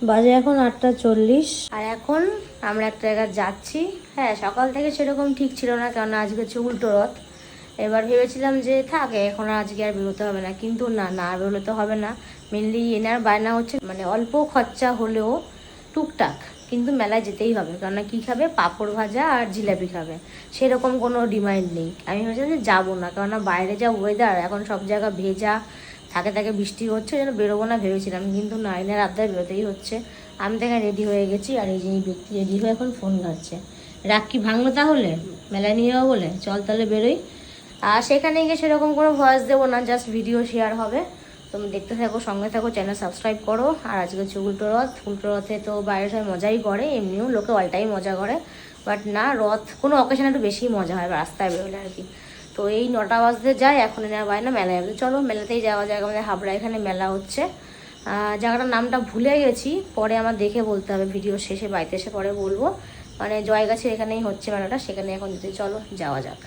বাজে এখন 8:40 আর এখন আমরা একটা জায়গায় যাচ্ছি। হ্যাঁ, সকাল থেকে সেরকম ঠিক ছিল না, কেননা আজকে হচ্ছে উল্টো রথ। এবার ভেবেছিলাম যে থাকে এখন আজকে আর বেরোতে হবে না, কিন্তু না বেরোতে হবে না। মেনলি এনার বায়না হচ্ছে মানে অল্প খরচা হলেও টুকটাক কিন্তু মেলায় যেতেই হবে, কেননা কী খাবে, পাঁপড় ভাজা আর জিলাপি খাবে, সেরকম কোনো ডিমান্ড নেই। আমি ভেবেছিলাম যে যাবো না, কেননা বাইরে যা ওয়েদার এখন, সব জায়গা ভেজা থাকে বৃষ্টি হচ্ছে, যেন বেরোবো না ভেবেছিলাম, কিন্তু না, এনার আবদার বেরোতেই হচ্ছে। আমি তো এখানে রেডি হয়ে গেছি, আর এই যে এই ব্যক্তি রেডি হয়ে এখন ফোন ঘাটছে। রাগ কি ভাঙলো তাহলে মেলায় নিয়ে যাবো বলে? চল তাহলে বেরোই। আর সেখানে গিয়ে সেরকম কোনো ভয়েস দেবো না, জাস্ট ভিডিও শেয়ার হবে। তুমি দেখতে থাকো, সঙ্গে থাকো, চ্যানেল সাবস্ক্রাইব করো। আর আজকে হচ্ছে উল্টো রথে তো বাইরে সবাই মজাই করে, এমনিও লোকে অলটাই মজা করে, বাট না, রথ কোনো অকেশনে একটু বেশি মজা হয় রাস্তায় বেরোলে আর কি। তো এই 9টা বাজতে যায়, এখন এনার বাইরে মেলায় যাবে। চলো মেলাতেই যাওয়া যায়। আমাদের হাবড়া এখানে মেলা হচ্ছে, জায়গাটার নামটা ভুলে গেছি, পরে আমার দেখে বলতে হবে, ভিডিও শেষে বাড়িতে এসে পরে বলবো। মানে জয়গাছির এখানেই হচ্ছে মেলাটা, সেখানে এখন যেতে, চলো যাওয়া যাক।